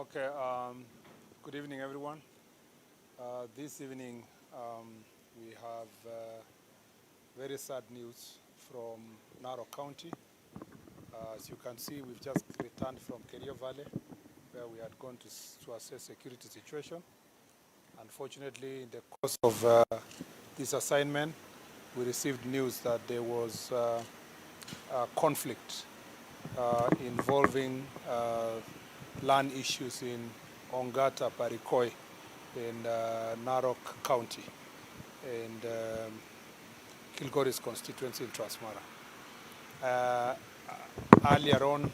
Okay, good evening, everyone. This evening, we have very sad news from Narok County. As you can see, we've just returned from Kerio Valley, where we had gone to assess security situation. Unfortunately, in the course of this assignment, we received news that there was a conflict involving land issues in Ongata Barrikoi in Narok County and Kilgoris constituency in Transmara. Earlier on,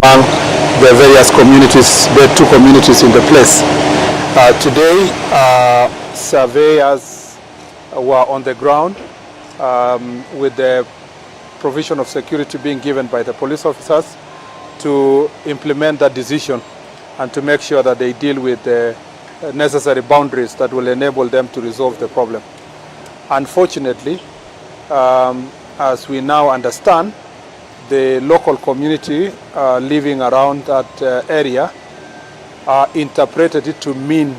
among the various communities, the two communities in the place. Today, surveyors were on the ground with the provision of security being given by the police officers to implement that decision and to make sure that they deal with the necessary boundaries that will enable them to resolve the problem. Unfortunately, as we now understand, the local community living around that area interpreted it to mean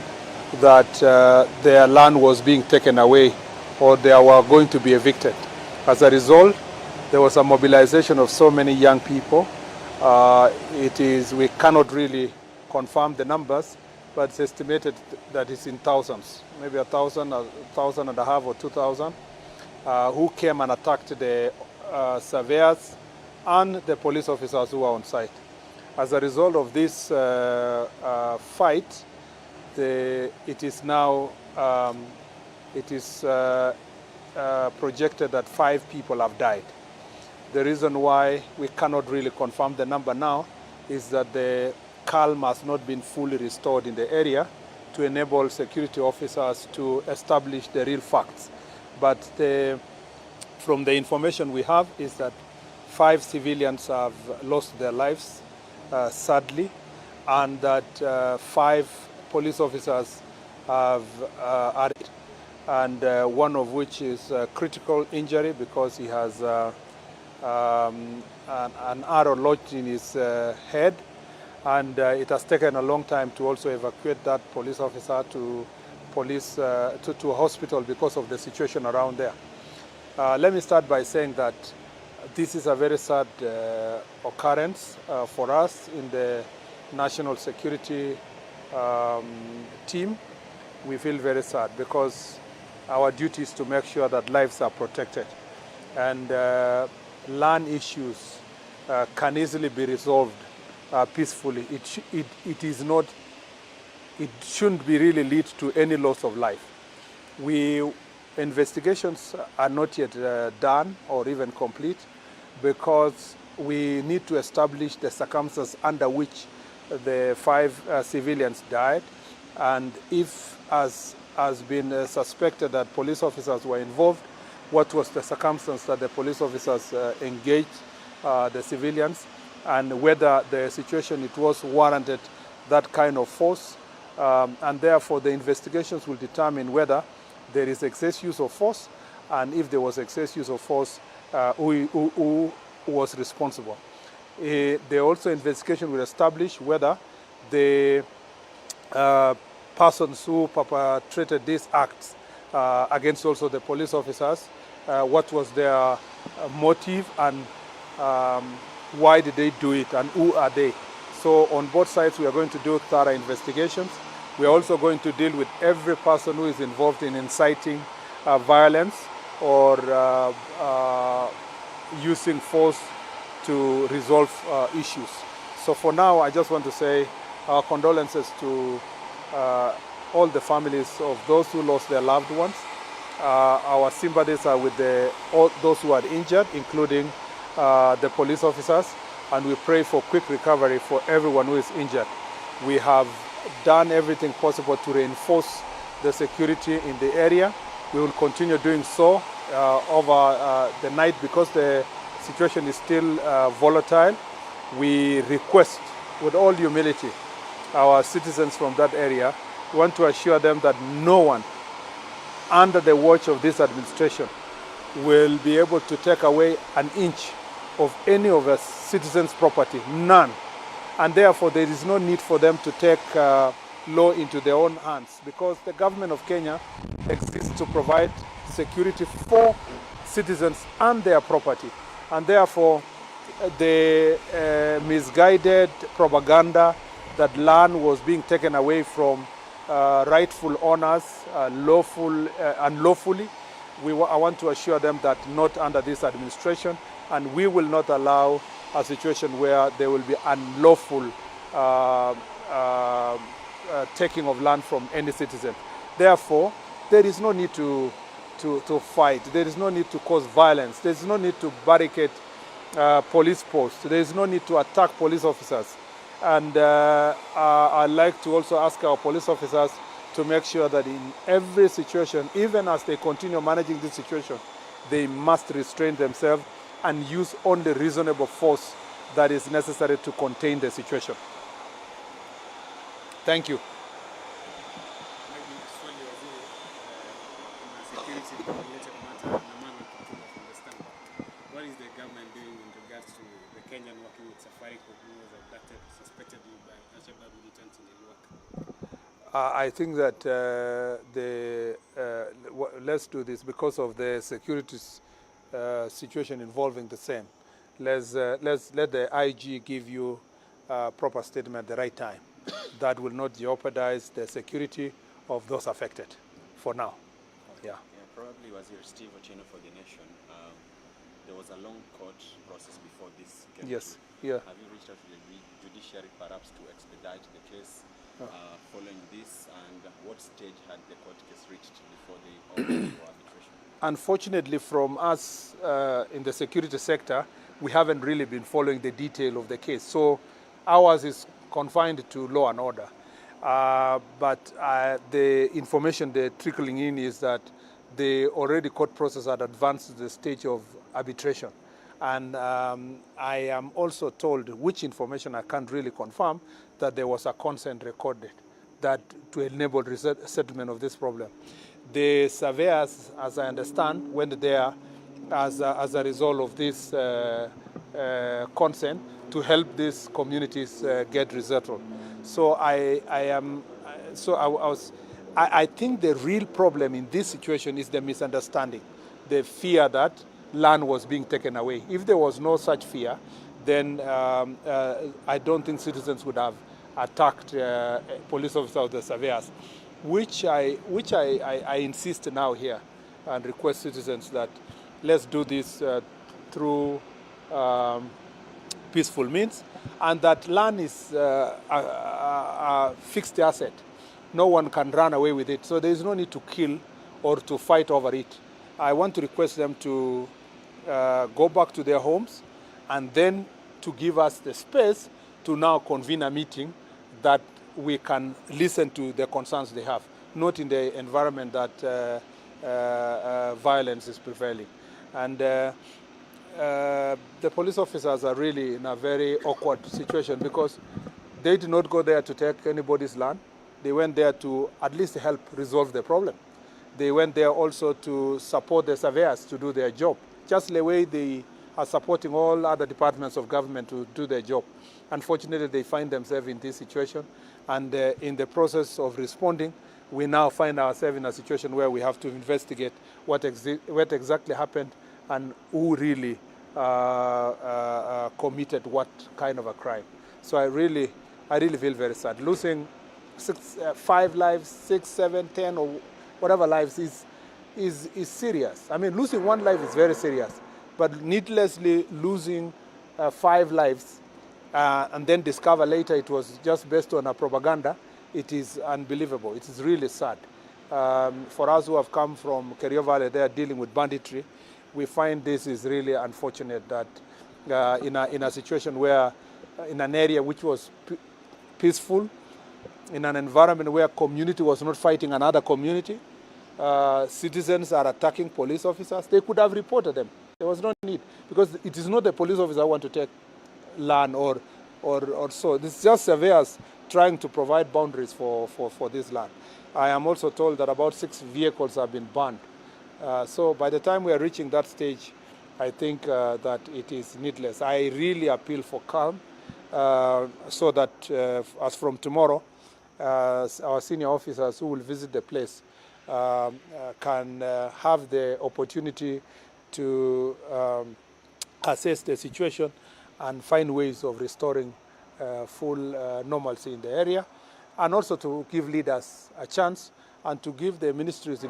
that their land was being taken away or they were going to be evicted. As a result, there was a mobilization of so many young people. We cannot really confirm the numbers, but it's estimated that it's in thousands, maybe 1,000, 1,500 or 2,000, who came and attacked the surveyors and the police officers who were on site. As a result of this fight, it is now projected that 5 people have died. The reason why we cannot really confirm the number now is that the calm has not been fully restored in the area to enable security officers to establish the real facts. But from the information we have is that 5 civilians have lost their lives, sadly, and that 5 police officers have arrested, and one of which is critical injury because he has an arrow lodged in his head, and it has taken a long time to also evacuate that police officer to a hospital because of the situation around there. Let me start by saying that this is a very sad occurrence for us in the national security team. We feel very sad because our duty is to make sure that lives are protected, and land issues can easily be resolved peacefully. It shouldn't be really lead to any loss of life. Investigations are not yet done or even complete because we need to establish the circumstances under which the 5 civilians died, and if, as has been suspected, that police officers were involved, what was the circumstance that the police officers engaged the civilians, and whether the situation it was warranted that kind of force, and therefore the investigations will determine whether there is excess use of force, and if there was excess use of force, who was responsible. The also investigation will establish whether the persons who perpetrated these acts against also the police officers, what was their motive, and why did they do it, and who are they, So on both sides, we are going to do thorough investigations. We are also going to deal with every person who is involved in inciting violence or using force to resolve issues. So for now, I just want to say our condolences to all the families of those who lost their loved ones. Our sympathies are with all those who are injured, including the police officers, and we pray for quick recovery for everyone who is injured. We have done everything possible to reinforce the security in the area. We will continue doing so over the night because the situation is still volatile. We request with all humility our citizens from that area. We want to assure them that no one under the watch of this administration will be able to take away an inch of any of the citizens' property, none. And therefore there is no need for them to take law into their own hands, because the government of Kenya exists to provide security for citizens and their property. And therefore the misguided propaganda that land was being taken away from rightful owners unlawfully, I want to assure them that not under this administration, and we will not allow a situation where there will be unlawful taking of land from any citizen. Therefore, there is no need to fight. There is no need to cause violence. There is no need to barricade police posts. There is no need to attack police officers. And I'd like to also ask our police officers to make sure that in every situation, even as they continue managing this situation, they must restrain themselves and use only reasonable force that is necessary to contain the situation. Thank you. What is the government doing in regards to the Kenyan working with Safaricom who was abducted suspectedly by Al-Shabaab militants in Elwak? I think that let's do this because of the security situation involving the same. Let's let the IG give you a proper statement at the right time. That will not jeopardize the security of those affected for now. Okay. Yeah. Probably was here Steve Ochino for the Nation. There was a long court process before this came. Yes. Through. Yeah. Have you reached out to the judiciary perhaps to expedite the case following this, and what stage had the court case reached before they opened for arbitration? Unfortunately, from us in the security sector, we haven't really been following the detail of the case. So ours is confined to law and order. But the information they're trickling in is that the already court process had advanced to the stage of arbitration. And I am also told, which information I can't really confirm, that there was a consent recorded that to enable settlement of this problem. The surveyors, as I understand, went there as a result of this consent to help these communities get resettled. So I think the real problem in this situation is the misunderstanding, the fear that land was being taken away. If there was no such fear, then I don't think citizens would have attacked police officers or the surveyors, which I insist now here and request citizens that let's do this through peaceful means, and that land is a fixed asset. No one can run away with it, so there is no need to kill or to fight over it. I want to request them to go back to their homes and then to give us the space to now convene a meeting that we can listen to the concerns they have, not in the environment that violence is prevailing. And the police officers are really in a very awkward situation because they did not go there to take anybody's land. They went there to at least help resolve the problem. They went there also to support the surveyors to do their job, just the way they are supporting all other departments of government to do their job. Unfortunately, they find themselves in this situation, and in the process of responding, we now find ourselves in a situation where we have to investigate what exactly happened and who really committed what kind of a crime. So I really I really feel very sad. Losing 5 lives, 6, 7, 10, or whatever lives is serious. I mean, losing 1 life is very serious, but needlessly losing 5 lives and then discover later it was just based on a propaganda, it is unbelievable. It is really sad. For us who have come from Kerio Valley, they are dealing with banditry. We find this is really unfortunate that in a situation where, in an area which was peaceful, in an environment where community was not fighting another community, citizens are attacking police officers. They could have reported them. There was no need, because it is not the police officer who want to take land or so. This is just surveyors trying to provide boundaries for this land. I am also told that about 6 vehicles have been burned. So by the time we are reaching that stage, I think that it is needless. I really appeal for calm, so that as from tomorrow, our senior officers who will visit the place can have the opportunity to assess the situation and find ways of restoring full normalcy in the area, and also to give leaders a chance and to give the ministries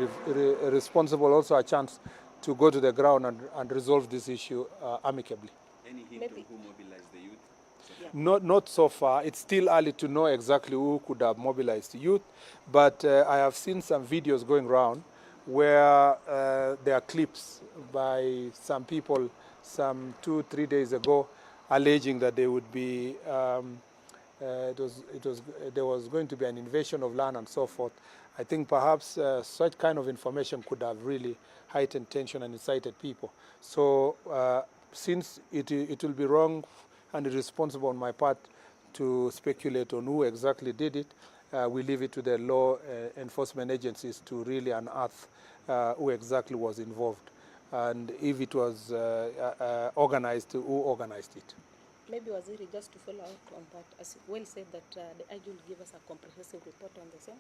responsible also a chance to go to the ground and resolve this issue amicably. Any hint on who mobilized the youth? Not so far. It's still early to know exactly who could have mobilized youth, but I have seen some videos going around where there are clips by some people some 2-3 days ago alleging that they would be there was going to be an invasion of land and so forth. I think perhaps such kind of information could have really heightened tension and incited people. So since it will be wrong and irresponsible on my part to speculate on who exactly did it, we leave it to the law enforcement agencies to really unearth who exactly was involved, and if it was organized, who organized it. Maybe Waziri, just to follow up on that, as you well said that the IG will give us a comprehensive report on the same.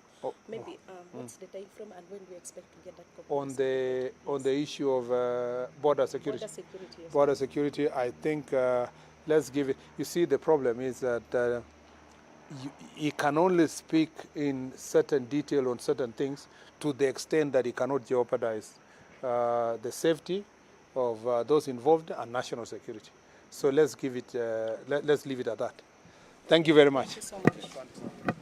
Maybe what's the time frame and when do we expect to get that comprehensive on the issue of border security? Border security, yes. Border security, I think let's give it. You see, the problem is that he can only speak in certain detail on certain things to the extent that he cannot jeopardize the safety of those involved and national security. So let's give it. Let's leave it at that. Thank you very much. Thank you so much.